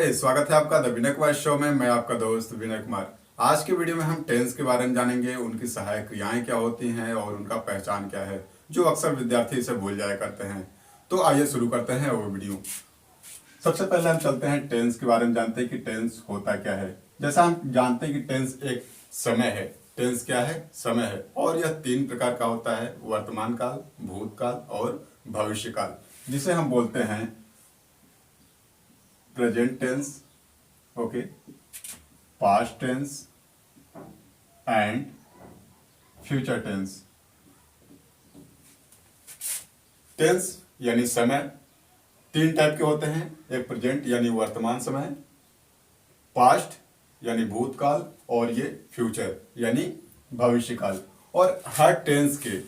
हाय, स्वागत है आपका द विनय कुमार शो में। मैं आपका दोस्त विनय कुमार। आज की वीडियो में हम टेंस के बारे में जानेंगे, उनकी सहायक क्रियाएं क्या होती हैं और उनका पहचान क्या है, जो अक्सर विद्यार्थी इसे भूल जाया करते हैं। तो आइए शुरू करते हैं वो वीडियो। सबसे पहले हम चलते हैं टेंस के बारे में, जानते हैं कि टेंस होता क्या है। जैसा हम जानते हैं कि टेंस एक समय है। टेंस क्या है? समय है। और यह तीन प्रकार का होता है: वर्तमान काल, भूतकाल और भविष्य काल, जिसे हम बोलते हैं present tense, okay, past tense and future tense. Tense यानी समय तीन टाइप के होते हैं: एक प्रेजेंट यानी वर्तमान समय, पास्ट यानी भूतकाल, और ये फ्यूचर यानी भविष्य काल। और हर टेंस के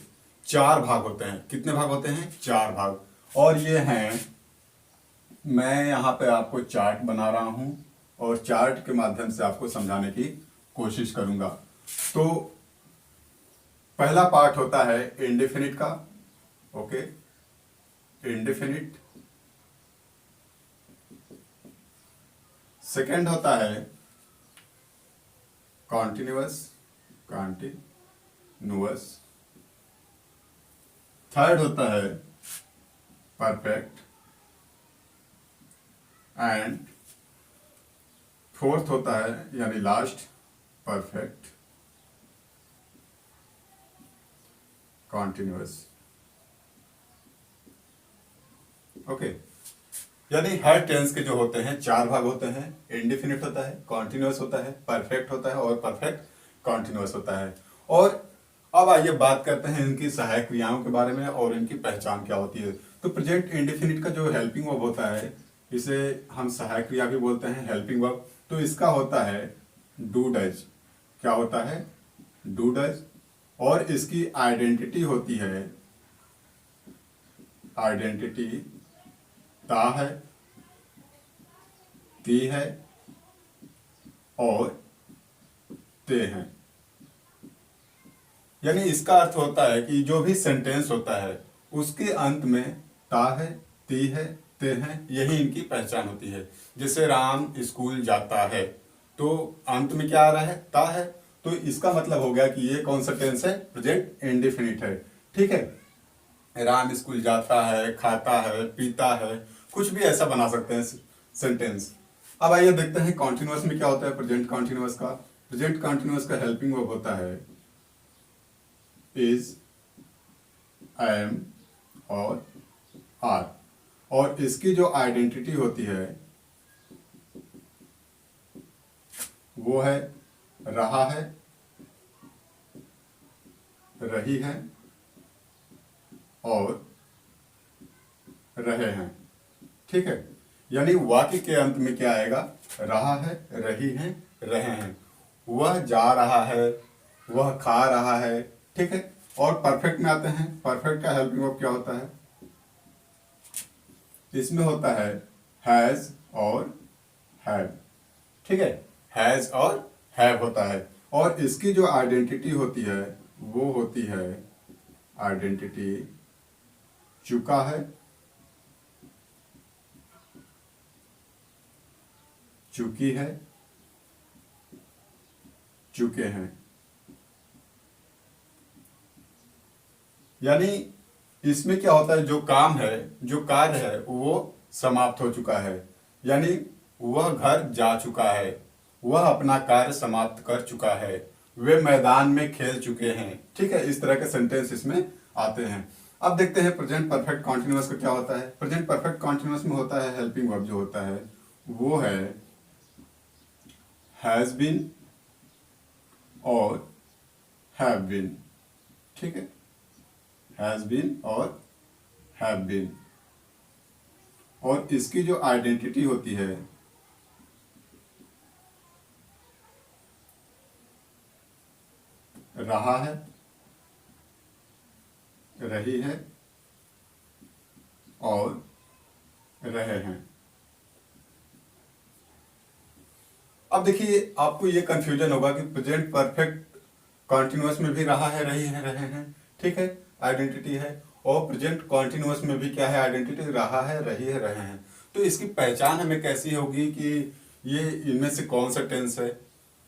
चार भाग होते हैं। कितने भाग होते हैं? चार भाग। और ये हैं, मैं यहाँ पे आपको चार्ट बना रहा हूं और चार्ट के माध्यम से आपको समझाने की कोशिश करूंगा। तो पहला पार्ट होता है इंडेफिनिट का, ओके, इंडेफिनिट। सेकंड होता है कॉन्टिन्यूअस, कॉन्टिन्यूअस। थर्ड होता है परफेक्ट एंड फोर्थ होता है यानी लास्ट परफेक्ट कॉन्टिन्यूअस, ओके। यानी हर टेंस के जो होते हैं चार भाग होते हैं: इंडेफिनिट होता है, कॉन्टिन्यूअस होता है, परफेक्ट होता है और परफेक्ट कॉन्टिन्यूअस होता है। और अब आइए बात करते हैं इनकी सहायक क्रियाओं के बारे में और इनकी पहचान क्या होती है। तो प्रेजेंट इंडेफिनिट का जो हेल्पिंग वर्ब होता है, इसे हम सहायक क्रिया भी बोलते हैं, हेल्पिंग वर्ब। तो इसका होता है डू डज। क्या होता है? Do does. और इसकी आइडेंटिटी होती है, आइडेंटिटी ता है, ती है और ते हैं। यानी इसका अर्थ होता है कि जो भी सेंटेंस होता है उसके अंत में ता है, ती है, ते हैं, यही इनकी पहचान होती है। जैसे राम स्कूल जाता है, तो अंत में क्या आ रहा है? ता है। तो इसका मतलब हो गया कि ये कौन सा टेंस है? प्रेजेंट इंडेफिनिट है। ठीक है। राम स्कूल जाता है, खाता है, पीता है, कुछ भी ऐसा बना सकते हैं सेंटेंस। अब आइए देखते हैं कॉन्टिन्यूअस में क्या होता है। प्रेजेंट कॉन्टिन्यूअस का, प्रेजेंट कॉन्टिन्यूअस का हेल्पिंग वर्ब होता है इज, एम और आर। और इसकी जो आइडेंटिटी होती है वो है रहा है, रही है और रहे हैं। ठीक है। यानी वाक्य के अंत में क्या आएगा? रहा है, रही है, रहे हैं। वह जा रहा है, वह खा रहा है। ठीक है। और परफेक्ट में आते हैं। परफेक्ट का हेल्पिंग वर्ब क्या होता है? इसमें होता है हैज और हैव। ठीक है। हैज और हैव होता है। और इसकी जो आइडेंटिटी होती है वो होती है आइडेंटिटी चुका है, चुकी है, चुके हैं। यानी इसमें क्या होता है? जो काम है, जो कार्य है, वो समाप्त हो चुका है। यानी वह घर जा चुका है, वह अपना कार्य समाप्त कर चुका है, वे मैदान में खेल चुके हैं। ठीक है। इस तरह के सेंटेंस इसमें आते हैं। अब देखते हैं प्रेजेंट परफेक्ट कॉन्टिन्यूअस का क्या होता है। प्रेजेंट परफेक्ट कॉन्टिन्यूअस में होता है हेल्पिंग वर्ब जो होता है वो है हैज बीन और हैव बीन। ठीक है। हैज बीन और हैव बीन। और इसकी जो आइडेंटिटी होती है रहा है, रही है और रहे हैं। अब देखिए, आपको ये कंफ्यूजन होगा कि प्रेजेंट परफेक्ट कॉन्टिन्यूअस में भी रहा है, रही है, रहे हैं। ठीक है। आइडेंटिटी है। और प्रेजेंट कॉन्टिन्यूअस में भी क्या है? आइडेंटिटी रहा है, रही है, रहे हैं। तो इसकी पहचान हमें कैसी होगी कि ये इनमें से कौन सा टेंस है।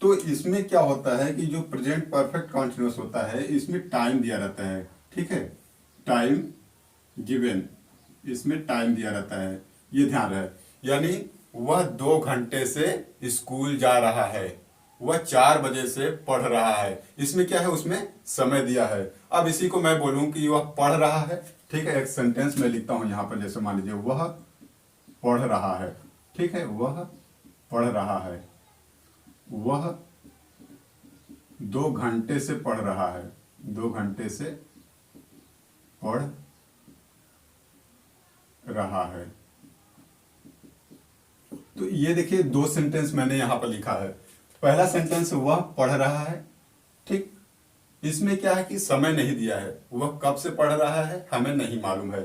तो इसमें क्या होता है कि जो प्रेजेंट परफेक्ट कॉन्टिन्यूअस होता है इसमें टाइम दिया रहता है, ठीक है, टाइम गिवन, इसमें टाइम दिया रहता है, ये ध्यान रहे। यानी वह 2 घंटे से स्कूल जा रहा है, वह 4 बजे से पढ़ रहा है, इसमें क्या है, उसमें समय दिया है। अब इसी को मैं बोलूं कि वह पढ़ रहा है, ठीक है, एक सेंटेंस में लिखता हूं यहां पर, जैसे मान लीजिए वह पढ़ रहा है, ठीक है, वह पढ़ रहा है, वह 2 घंटे से पढ़ रहा है, 2 घंटे से पढ़ रहा है। तो ये देखिए 2 सेंटेंस मैंने यहां पर लिखा है। पहला सेंटेंस वह पढ़ रहा है, ठीक, इसमें क्या है कि समय नहीं दिया है, वह कब से पढ़ रहा है हमें नहीं मालूम है।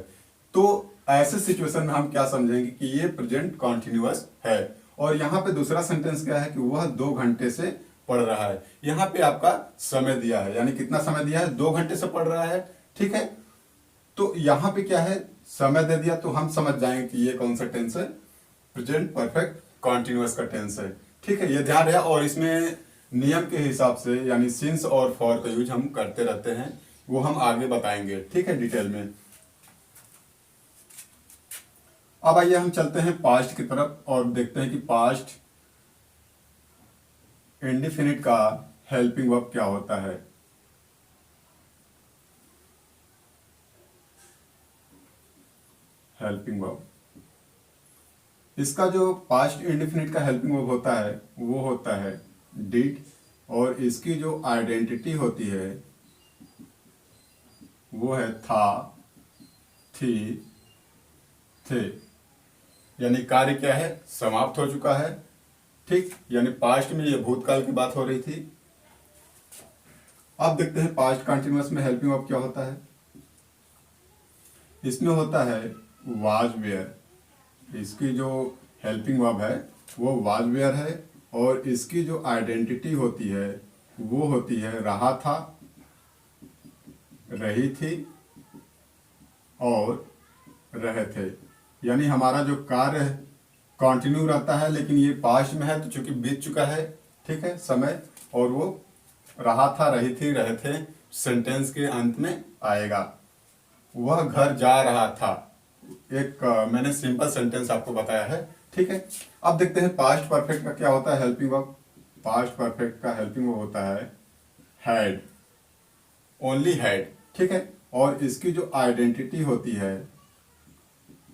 तो ऐसे सिचुएशन में हम क्या समझेंगे कि ये प्रेजेंट कॉन्टिन्यूअस है। और यहाँ पे दूसरा सेंटेंस क्या है कि वह 2 घंटे से पढ़ रहा है, यहाँ पे आपका समय दिया है, यानी कितना समय दिया है, 2 घंटे से पढ़ रहा है, ठीक है। तो यहाँ पे क्या है, समय दे दिया, तो हम समझ जाएंगे कि ये कौन सा टेंस है, प्रेजेंट परफेक्ट कॉन्टिन्यूअस का टेंस है, ठीक है, ये ध्यान रहे। और इसमें नियम के हिसाब से यानी सिंस और फॉर का यूज हम करते रहते हैं, वो हम आगे बताएंगे, ठीक है, डिटेल में। अब आइए हम चलते हैं पास्ट की तरफ और देखते हैं कि पास्ट इंडेफिनिट का हेल्पिंग वर्ब क्या होता है। हेल्पिंग वर्ब, इसका जो पास्ट इंडेफिनिट का हेल्पिंग वर्ब होता है वो होता है डिड, और इसकी जो आइडेंटिटी होती है वो है था, थी, थे। यानी कार्य क्या है, समाप्त हो चुका है, ठीक, यानी पास्ट में ये भूतकाल की बात हो रही थी। अब देखते हैं पास्ट कंटिन्यूअस में हेल्पिंग वर्ब क्या होता है। इसमें होता है वाज वेयर, इसकी जो हेल्पिंग वर्ब है वो वाज वेयर है, और इसकी जो आइडेंटिटी होती है वो होती है रहा था, रही थी और रहे थे। यानी हमारा जो कार्य कंटिन्यू रहता है, लेकिन ये पास्ट में है तो चूंकि बीत चुका है, ठीक है, समय, और वो रहा था, रही थी, रहे थे सेंटेंस के अंत में आएगा। वह घर जा रहा था, एक मैंने सिंपल सेंटेंस आपको बताया है, ठीक है। अब देखते हैं पास्ट परफेक्ट का क्या होता है हेल्पिंग वर्ब। पास्ट परफेक्ट का हेल्पिंग वर्ब होता है हैड, ओनली हैड, ठीक है, और इसकी जो आइडेंटिटी होती है,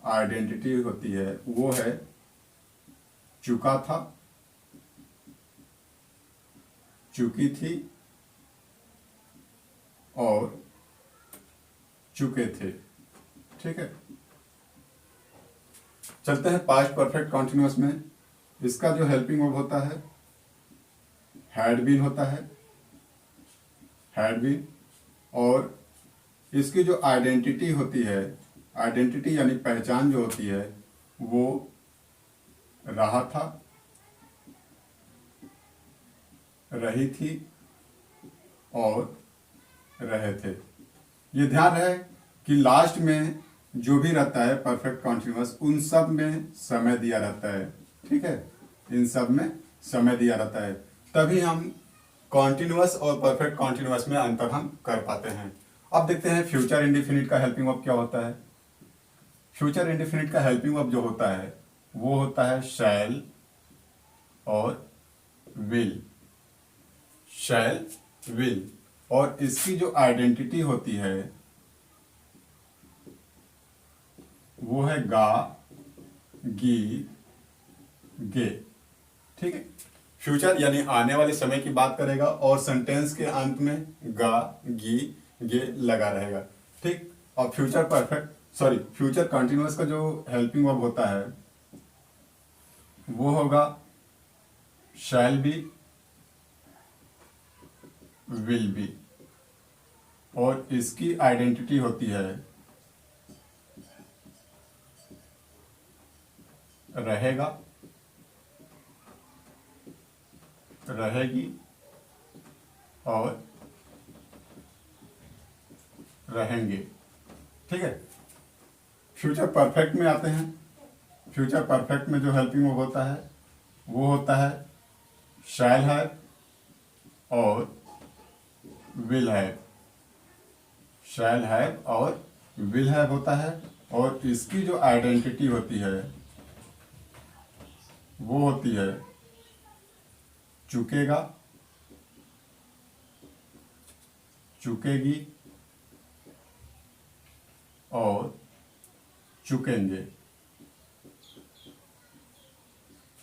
आइडेंटिटी होती है वो है चुका था, चुकी थी और चुके थे, ठीक है। चलते हैं पास्ट परफेक्ट कॉन्टिन्यूअस में। इसका जो हेल्पिंग वर्ब होता है हैड बीन होता है, हैड बीन, और इसकी जो आइडेंटिटी होती है, आइडेंटिटी यानी पहचान जो होती है वो रहा था, रही थी और रहे थे। ये ध्यान रहे कि लास्ट में जो भी रहता है परफेक्ट कॉन्टिन्यूअस, उन सब में समय दिया रहता है, ठीक है, इन सब में समय दिया रहता है, तभी हम कॉन्टिन्यूअस और परफेक्ट कॉन्टिन्यूअस में अंतर हम कर पाते हैं। अब देखते हैं फ्यूचर इंडेफिनिट का हेल्पिंग वर्ब क्या होता है। फ्यूचर इंडेफिनिट का हेल्पिंग वर्ब जो होता है वो होता है शैल और विल, शैल, विल, और इसकी जो आइडेंटिटी होती है वो है गा, गी, गे, ठीक है। फ्यूचर यानी आने वाले समय की बात करेगा और सेंटेंस के अंत में गा, गी, गे लगा रहेगा, ठीक। और future perfect, sorry, future continuous का जो हेल्पिंग वर्ब होता है वो होगा शैल बी, विल बी, और इसकी आइडेंटिटी होती है रहेगा, रहेगी और रहेंगे, ठीक है। फ्यूचर परफेक्ट में आते हैं। फ्यूचर परफेक्ट में जो हेल्पिंग वर्ब होता है वो होता है शैल हैव और विल हैव। शैल हैव और विल हैव होता है, और इसकी जो आइडेंटिटी होती है वो होती है चुकेगा, चुकेगी और चुकेंगे।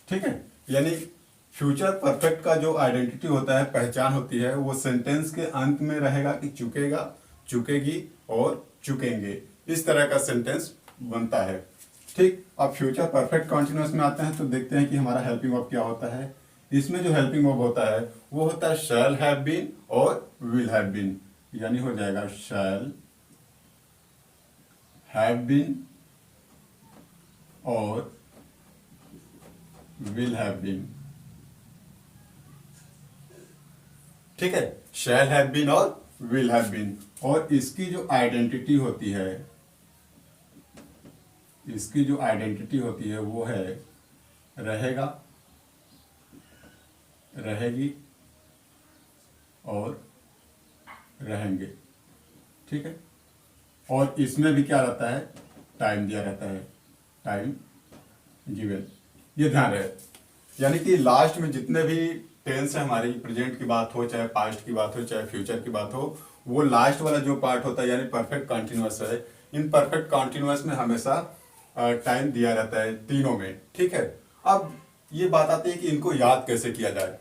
ठीक है, यानी फ्यूचर परफेक्ट का जो आइडेंटिटी होता है, पहचान होती है, वो सेंटेंस के अंत में रहेगा कि चुकेगा, चुकेगी और चुकेंगे। इस तरह का सेंटेंस बनता है। ठीक, अब फ्यूचर परफेक्ट कॉन्टिन्यूअस में आते हैं तो देखते हैं कि हमारा हेल्पिंग वर्ब क्या होता है। इसमें जो हेल्पिंग वर्ब होता है वो होता है शैल हैव बीन और विल हैव बीन, यानी हो जाएगा शैल हैव बीन और विल हैव बीन। ठीक है, शैल हैव बीन और विल हैव बीन, और इसकी जो आइडेंटिटी होती है, इसकी जो आइडेंटिटी होती है वो है रहेगा, रहेगी और रहेंगे। ठीक है, और इसमें भी क्या रहता है, टाइम दिया रहता है, टाइम गिवन। ये ध्यान रहे, यानी कि लास्ट में जितने भी टेंस है हमारी, प्रेजेंट की बात हो, चाहे पास्ट की बात हो, चाहे फ्यूचर की बात हो, वो लास्ट वाला जो पार्ट होता है यानी परफेक्ट कॉन्टिन्यूअस है। इन परफेक्ट कॉन्टिन्यूअस में हमेशा टाइम दिया रहता है तीनों में। ठीक है, अब ये बात आती है कि इनको याद कैसे किया जाए।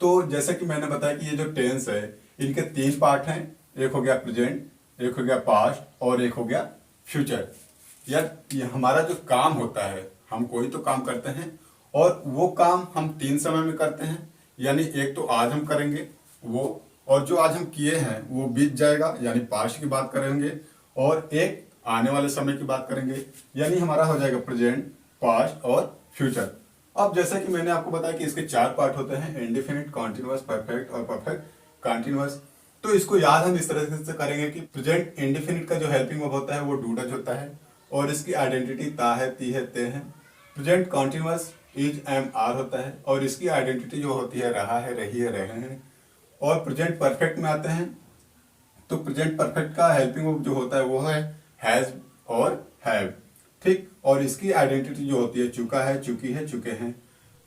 तो जैसे कि मैंने बताया कि ये जो टेंस है इनके तीन पार्ट हैं, एक हो गया प्रेजेंट, एक हो गया पास्ट और एक हो गया फ्यूचर। यार ये हमारा जो काम होता है, हम कोई तो काम करते हैं और वो काम हम तीन समय में करते हैं, यानी एक तो आज हम करेंगे वो, और जो आज हम किए हैं वो बीत जाएगा यानी पास्ट की बात करेंगे, और एक आने वाले समय की बात करेंगे, यानी हमारा हो जाएगा प्रेजेंट, पास्ट और फ्यूचर। अब जैसा कि मैंने आपको बताया कि इसके चार पार्ट होते हैं, इंडेफिनिट, कॉन्टिन्यूअस, परफेक्ट और परफेक्ट कॉन्टिन्यूअस। तो इसको याद हम इस तरह से करेंगे कि प्रेजेंट इंडेफिनिट का जो हेल्पिंग वर्ब होता है वो डू डज होता है, और इसकी आइडेंटिटी ता है, ती है, ते है। Present continuous is, am, are होता है, और इसकी आइडेंटिटी जो होती है रहा है, रही है, रहे हैं। और प्रेजेंट परफेक्ट में आते हैं तो प्रेजेंट परफेक्ट का हेल्पिंग वर्ब जो होता है वो है हैज और हैव। ठीक, और इसकी आइडेंटिटी जो होती है चुका है, चुकी है, चुके हैं।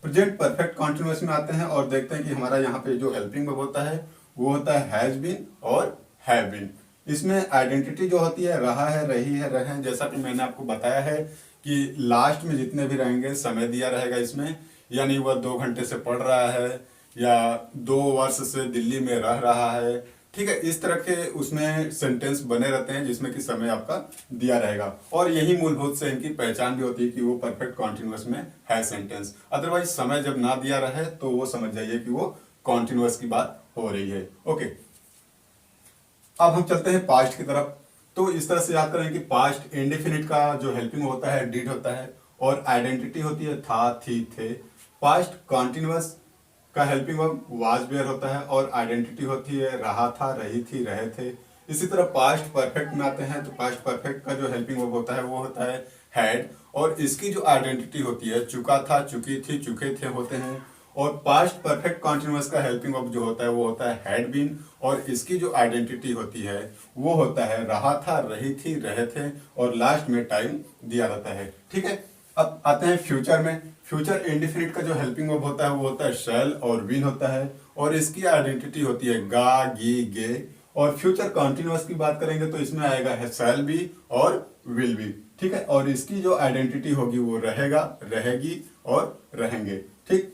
प्रेजेंट परफेक्ट कॉन्टिन्यूअस में आते हैं और देखते हैं कि हमारा यहाँ पे जो हेल्पिंग वर्ब होता है वो होता है हैज बीन और हैव बीन। इसमें आइडेंटिटी जो होती है रहा है, रही है, रहे हैं। जैसा कि मैंने आपको बताया है कि लास्ट में जितने भी रहेंगे समय दिया रहेगा इसमें, यानी वह 2 घंटे से पढ़ रहा है या 2 वर्ष से दिल्ली में रह रहा है। ठीक है, इस तरह के उसमें सेंटेंस बने रहते हैं जिसमें कि समय आपका दिया रहेगा, और यही मूलभूत से इनकी पहचान भी होती है कि वो परफेक्ट कॉन्टिन्यूअस में है सेंटेंस। अदरवाइज समय जब ना दिया रहे तो वो समझ जाइए कि वो कॉन्टिन्यूअस की बात हो रही है। ओके, अब हम चलते हैं पास्ट की तरफ। तो इस तरह से याद करें कि पास्ट इंडेफिनिट का जो हेल्पिंग होता है डिड होता है, और आइडेंटिटी होती है था, थी, थे। पास्ट कॉन्टिन्यूअस का हेल्पिंग वर्ब वाज, वेयर होता है, और आइडेंटिटी होती है रहा था, रही थी, रहे थे। इसी तरह पास्ट परफेक्ट में आते हैं तो पास्ट परफेक्ट का जो हेल्पिंग वर्ब होता है वो होता है हैड, और इसकी जो आइडेंटिटी होती है चुका था, चुकी थी, चुके थे होते हैं। और पास्ट परफेक्ट कॉन्टिन्यूअस का हेल्पिंग वर्ब जो होता है वो होता है हैड बीन, और इसकी जो आइडेंटिटी होती है वो होता है रहा था, रही थी, रहे थे, और लास्ट में टाइम दिया रहता है। ठीक है, अब आते हैं फ्यूचर में। फ्यूचर इंडेफिनिट का जो हेल्पिंग वर्ब होता है वो होता है शैल और विल होता है, और इसकी आइडेंटिटी होती है गा, गी, गे। और फ्यूचर कॉन्टिन्यूअस की बात करेंगे तो इसमें आएगा है शैल बी और विल बी। ठीक है, और इसकी जो आइडेंटिटी होगी वो रहेगा, रहेगी और रहेंगे। ठीक,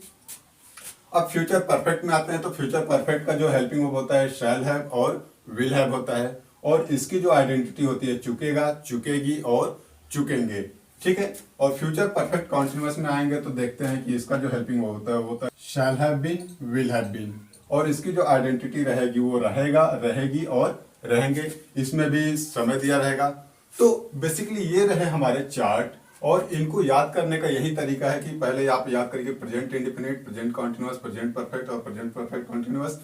अब फ्यूचर परफेक्ट में आते हैं तो फ्यूचर परफेक्ट का जो हेल्पिंग वर्ब होता है शैल हैव और विल हैव होता है, और इसकी जो आइडेंटिटी होती है चुकेगा, चुकेगी और चुकेंगे। ठीक है, और फ्यूचर परफेक्ट कॉन्टिन्यूअस में आएंगे तो देखते हैं कि इसका जो हेल्पिंग वर्ब होता है वो होता है shall have been, will have been, और इसकी जो आइडेंटिटी रहेगी वो रहेगा, रहेगी और रहेंगे। इसमें भी समय दिया रहेगा। तो बेसिकली ये रहे हमारे चार्ट, और इनको याद करने का यही तरीका है कि पहले आप याद करिए present indefinite, present continuous, present perfect और present perfect continuous,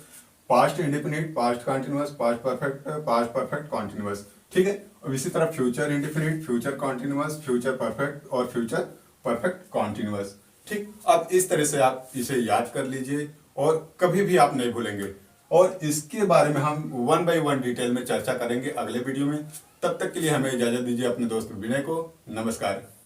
past indefinite, past continuous, past perfect, past perfect continuous. ठीक है। और इसी तरह future indefinite, future continuous, future perfect और फ्यूचर परफेक्ट कॉन्टिन्यूअस। ठीक, अब इस तरह से आप इसे याद कर लीजिए और कभी भी आप नहीं भूलेंगे। और इसके बारे में हम 1 by 1 डिटेल में चर्चा करेंगे अगले वीडियो में। तब तक के लिए हमें इजाजत दीजिए अपने दोस्त विनय को। नमस्कार।